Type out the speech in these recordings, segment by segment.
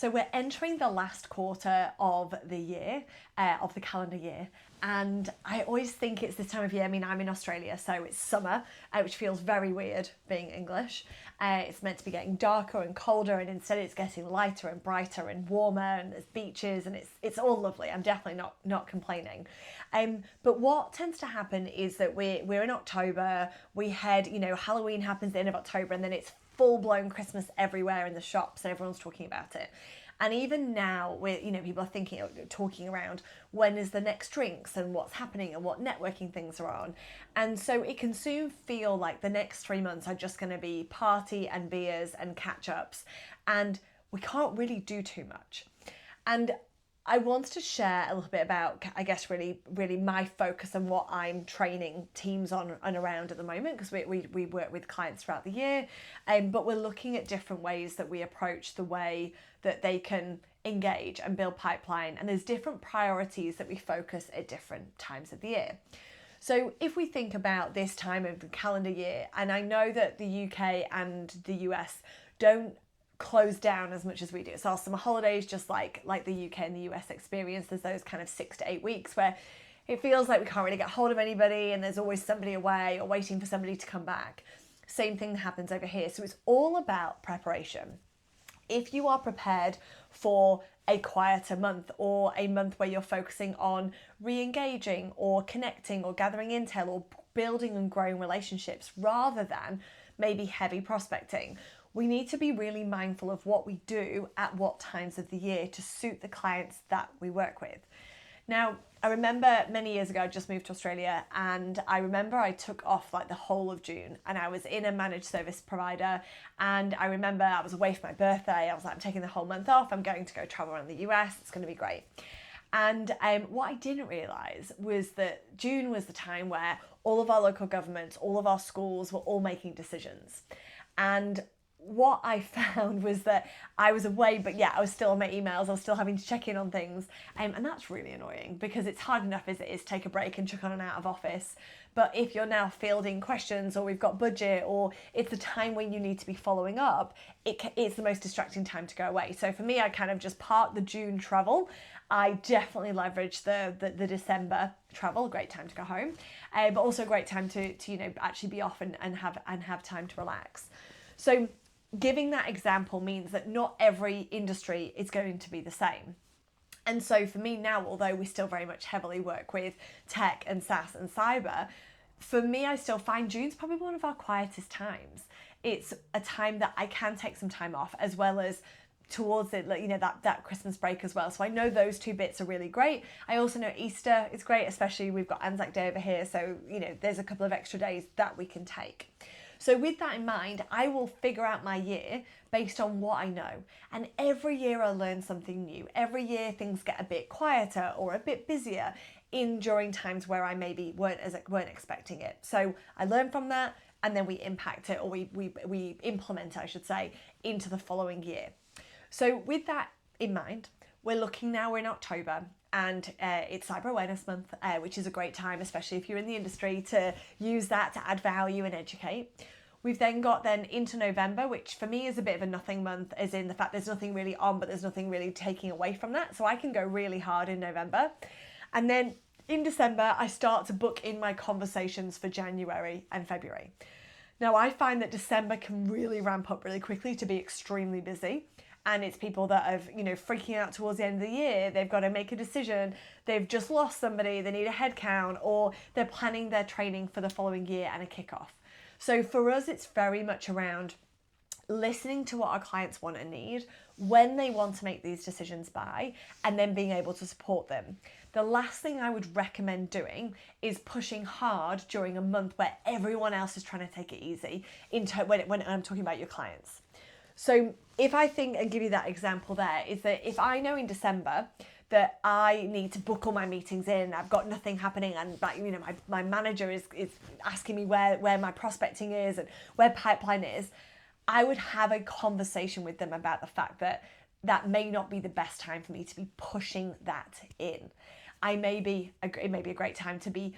So we're entering the last quarter of the year, of the calendar year. And I always think it's this time of year. I mean, I'm in Australia, so it's summer, which feels very weird being English. It's meant to be getting darker and colder, and instead it's getting lighter and brighter and warmer, and there's beaches, and it's all lovely. I'm definitely not complaining. But what tends to happen is that we're in October. We head, Halloween happens at the end of October, and then it's full-blown Christmas everywhere in the shops, and everyone's talking about it. And even now, people are talking around when is the next drinks and what's happening and what networking things are on. And so it can soon feel like the next 3 months are just going to be party and beers and catch-ups, and we can't really do too much. And I wanted to share a little bit about, I guess, really my focus and what I'm training teams on and around at the moment, because we work with clients throughout the year, but we're looking at different ways that we approach the way that they can engage and build pipeline. And there's different priorities that we focus at different times of the year. So if we think about this time of the calendar year, and I know that the UK and the US don't close down as much as we do. So our summer holidays, just like the UK and the US experience, there's those kind of 6 to 8 weeks where it feels like we can't really get hold of anybody, and there's always somebody away or waiting for somebody to come back. Same thing happens over here. So it's all about preparation. If you are prepared for a quieter month, or a month where you're focusing on re-engaging or connecting or gathering intel or building and growing relationships rather than maybe heavy prospecting, we need to be really mindful of what we do at what times of the year to suit the clients that we work with. Now, I remember many years ago, I just moved to Australia, and I remember I took off like the whole of June, and I was in a managed service provider, and I remember I was away for my birthday. I was like, I'm taking the whole month off. I'm going to go travel around the US. It's going to be great. And what I didn't realise was that June was the time where all of our local governments, all of our schools were all making decisions. And what I found was that I was away, but I was still on my emails. I was still having to check in on things. And that's really annoying, because it's hard enough as it is to take a break and chuck on an out of office. But if you're now fielding questions, or we've got budget, or it's the time when you need to be following up, it's the most distracting time to go away. So for me, I kind of just parked the June travel. I definitely leveraged the December travel, great time to go home, but also a great time to actually be off and have time to relax. So giving that example means that not every industry is going to be the same. And so for me now, although we still very much heavily work with tech and SaaS and cyber, for me, I still find June's probably one of our quietest times. It's a time that I can take some time off, as well as towards it, that Christmas break as well. So I know those two bits are really great. I also know Easter is great, especially we've got Anzac Day over here. So, there's a couple of extra days that we can take. So with that in mind, I will figure out my year based on what I know. And every year I learn something new. Every year things get a bit quieter or a bit busier during times where I maybe weren't expecting it. So I learn from that, and then we impact it, or we implement it, I should say, into the following year. So with that in mind, we're in October, and it's Cyber Awareness Month, which is a great time, especially if you're in the industry, to use that to add value and educate. We've then got into November, which for me is a bit of a nothing month, as in the fact there's nothing really on, but there's nothing really taking away from that. So I can go really hard in November. And then in December, I start to book in my conversations for January and February. Now, I find that December can really ramp up really quickly to be extremely busy. And it's people that are, freaking out towards the end of the year. They've got to make a decision. They've just lost somebody. They need a headcount, or they're planning their training for the following year and a kickoff. So for us, it's very much around listening to what our clients want and need, when they want to make these decisions by, and then being able to support them. The last thing I would recommend doing is pushing hard during a month where everyone else is trying to take it easy, when I'm talking about your clients. So if I think, and give you that example there, is that if I know in December that I need to book all my meetings in, I've got nothing happening, and my manager is asking me where my prospecting is and where pipeline is, I would have a conversation with them about the fact that may not be the best time for me to be pushing that in. It may be a great time to be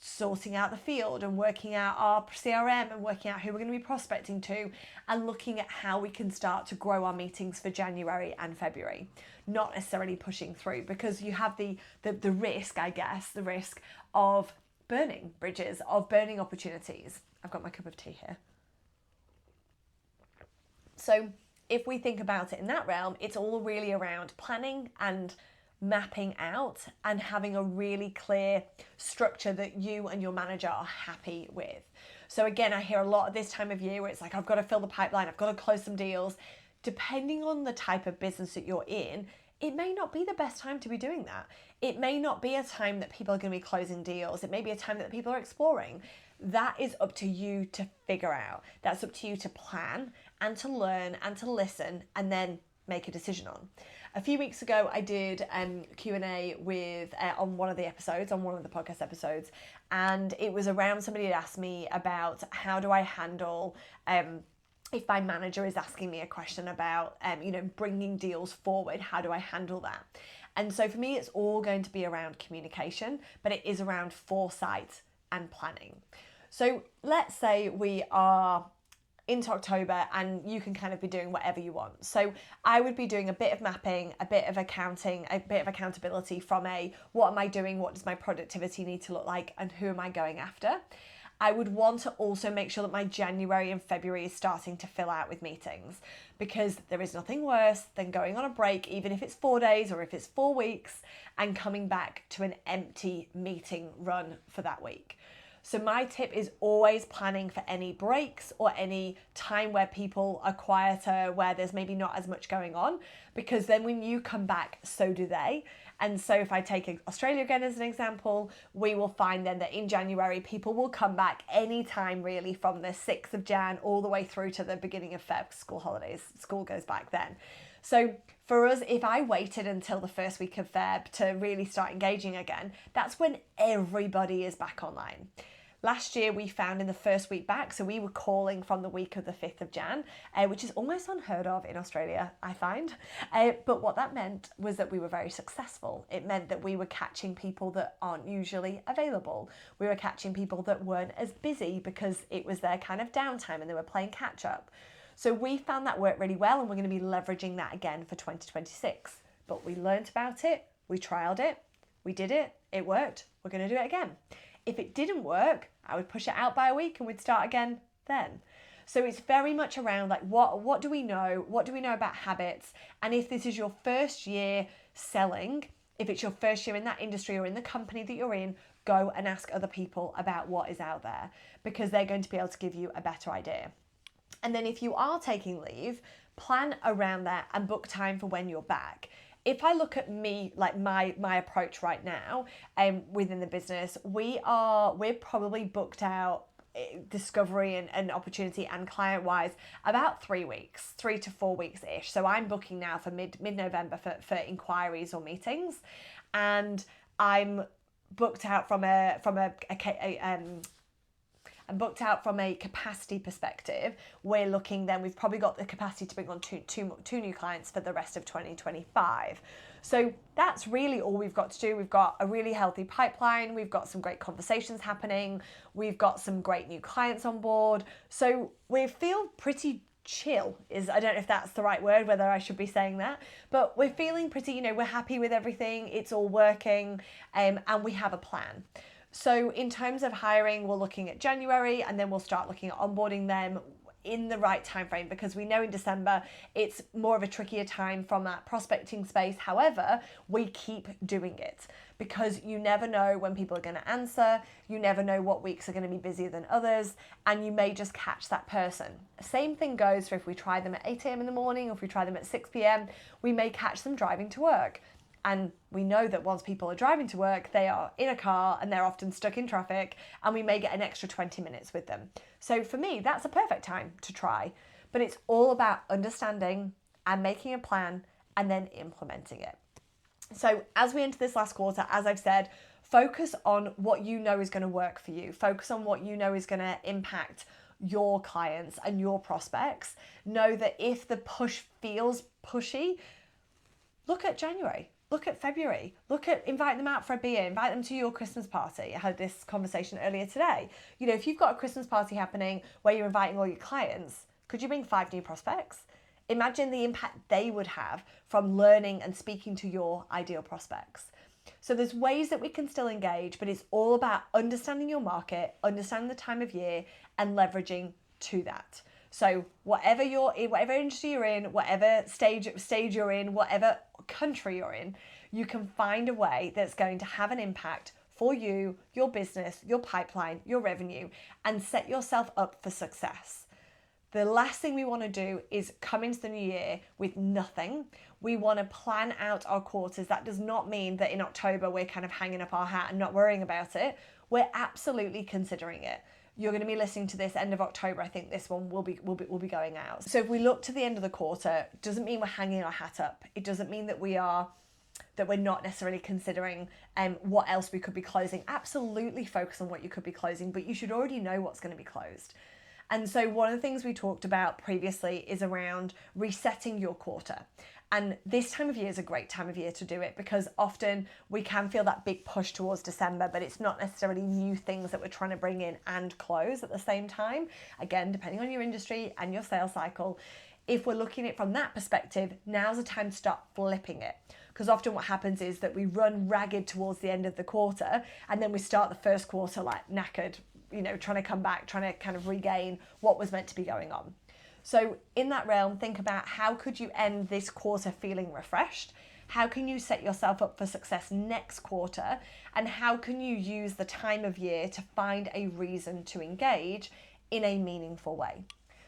sorting out the field and working out our CRM and working out who we're going to be prospecting to, and looking at how we can start to grow our meetings for January and February, not necessarily pushing through, because you have the risk, I guess, the risk of burning bridges, of burning opportunities. I've got my cup of tea here. So if we think about it in that realm, it's all really around planning and mapping out and having a really clear structure that you and your manager are happy with. So again, I hear a lot at this time of year where it's like, I've got to fill the pipeline, I've got to close some deals. Depending on the type of business that you're in, it may not be the best time to be doing that. It may not be a time that people are going to be closing deals. It may be a time that people are exploring. That is up to you to figure out. That's up to you to plan and to learn and to listen and then make a decision on. A few weeks ago, I did Q&A with on one of the podcast episodes, and it was around, somebody had asked me about how do I handle if my manager is asking me a question about bringing deals forward, how do I handle that? And so for me, it's all going to be around communication, but it is around foresight and planning. So let's say we are into October and you can kind of be doing whatever you want. So I would be doing a bit of mapping, a bit of accounting, a bit of accountability from what am I doing? What does my productivity need to look like? And who am I going after? I would want to also make sure that my January and February is starting to fill out with meetings, because there is nothing worse than going on a break, even if it's 4 days or if it's 4 weeks, and coming back to an empty meeting run for that week. So my tip is always planning for any breaks or any time where people are quieter, where there's maybe not as much going on, because then when you come back, so do they. And so if I take Australia again as an example, we will find then that in January, people will come back anytime really from the 6th of Jan all the way through to the beginning of Feb, school holidays. School goes back then. So for us, if I waited until the first week of Feb to really start engaging again, that's when everybody is back online. Last year, we found in the first week back, so we were calling from the week of the 5th of Jan, which is almost unheard of in Australia, I find. But what that meant was that we were very successful. It meant that we were catching people that aren't usually available. We were catching people that weren't as busy because it was their kind of downtime and they were playing catch up. So we found that worked really well, and we're going to be leveraging that again for 2026. But we learned about it, we trialed it, we did it, it worked, we're going to do it again. If it didn't work, I would push it out by a week and we'd start again then. So it's very much around like what do we know? What do we know about habits? And if this is your first year selling, if it's your first year in that industry or in the company that you're in, go and ask other people about what is out there, because they're going to be able to give you a better idea. And then if you are taking leave, plan around that and book time for when you're back. If I look at me, like my approach right now, within the business, we're probably booked out discovery and opportunity and client-wise about 3 weeks, 3 to 4 weeks-ish. So I'm booking now for mid-November for inquiries or meetings, and I'm booked out from I'm booked out from a capacity perspective. We're looking then, we've probably got the capacity to bring on two new clients for the rest of 2025. So that's really all we've got to do. We've got a really healthy pipeline. We've got some great conversations happening. We've got some great new clients on board. So we feel pretty chill. I don't know if that's the right word, whether I should be saying that, but we're feeling pretty, we're happy with everything. It's all working, and we have a plan. So in terms of hiring, we're looking at January, and then we'll start looking at onboarding them in the right time frame, because we know in December it's more of a trickier time from that prospecting space. However, we keep doing it because you never know when people are going to answer. You never know what weeks are going to be busier than others, and you may just catch that person. Same thing goes for if we try them at 8 a.m. in the morning, or if we try them at 6 p.m, we may catch them driving to work. And we know that once people are driving to work, they are in a car and they're often stuck in traffic, and we may get an extra 20 minutes with them. So for me, that's a perfect time to try. But it's all about understanding and making a plan and then implementing it. So as we enter this last quarter, as I've said, focus on what you know is going to work for you. Focus on what you know is going to impact your clients and your prospects. Know that if the push feels pushy, look at January. look at February. Look at invite them out for a beer, invite them to your Christmas party. I had this conversation earlier today. You know, if you've got a Christmas party happening where you're inviting all your clients, could you bring 5 new prospects? Imagine the impact they would have from learning and speaking to your ideal prospects. So there's ways that we can still engage, but it's all about understanding your market, understanding the time of year, and leveraging to that. So whatever industry you're in, whatever stage you're in, whatever country you're in, you can find a way that's going to have an impact for you, your business, your pipeline, your revenue, and set yourself up for success. The last thing we want to do is come into the new year with nothing. We want to plan out our quarters. That does not mean that in October we're kind of hanging up our hat and not worrying about it. We're absolutely considering it. You're going to be listening to this end of October. I think this one will be going out. So if we look to the end of the quarter, it doesn't mean we're hanging our hat up. It doesn't mean that we're not necessarily considering what else we could be closing. Absolutely focus on what you could be closing, but you should already know what's going to be closed. And so one of the things we talked about previously is around resetting your quarter. And this time of year is a great time of year to do it because often we can feel that big push towards December, but it's not necessarily new things that we're trying to bring in and close at the same time. Again, depending on your industry and your sales cycle, if we're looking at it from that perspective, now's the time to start flipping it. Because often what happens is that we run ragged towards the end of the quarter and then we start the first quarter like knackered, you know, trying to come back, trying to kind of regain what was meant to be going on. So in that realm, think about how could you end this quarter feeling refreshed? How can you set yourself up for success next quarter? And how can you use the time of year to find a reason to engage in a meaningful way?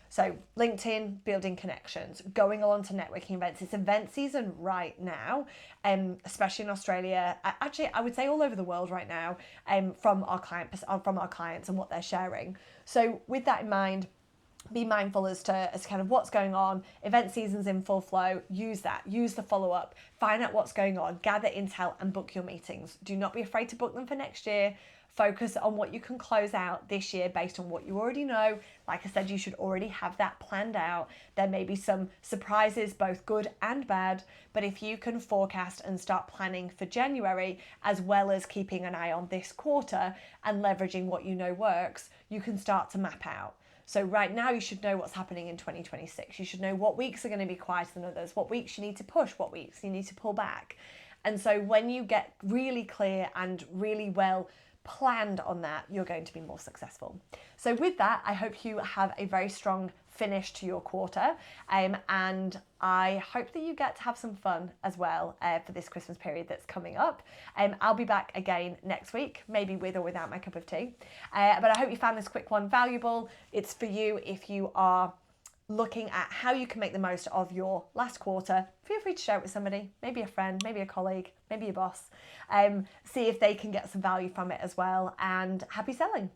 So LinkedIn, building connections, going along to networking events. It's event season right now, especially in Australia. Actually, I would say all over the world right now, from our clients and what they're sharing. So with that in mind, be mindful as kind of what's going on. Event season's in full flow. Use that. Use the follow-up. Find out what's going on. Gather intel and book your meetings. Do not be afraid to book them for next year. Focus on what you can close out this year based on what you already know. Like I said, you should already have that planned out. There may be some surprises, both good and bad, but if you can forecast and start planning for January, as well as keeping an eye on this quarter and leveraging what you know works, you can start to map out. So right now you should know what's happening in 2026. You should know what weeks are going to be quieter than others, what weeks you need to push, what weeks you need to pull back. And so when you get really clear and really well planned on that, you're going to be more successful. So with that, I hope you have a very strong finish to your quarter, and I hope that you get to have some fun as well for this Christmas period that's coming up. I'll be back again next week, maybe with or without my cup of tea, but I hope you found this quick one valuable. It's for you if you are looking at how you can make the most of your last quarter. Feel free to share it with somebody, maybe a friend, maybe a colleague, maybe a boss. See if they can get some value from it as well, and happy selling.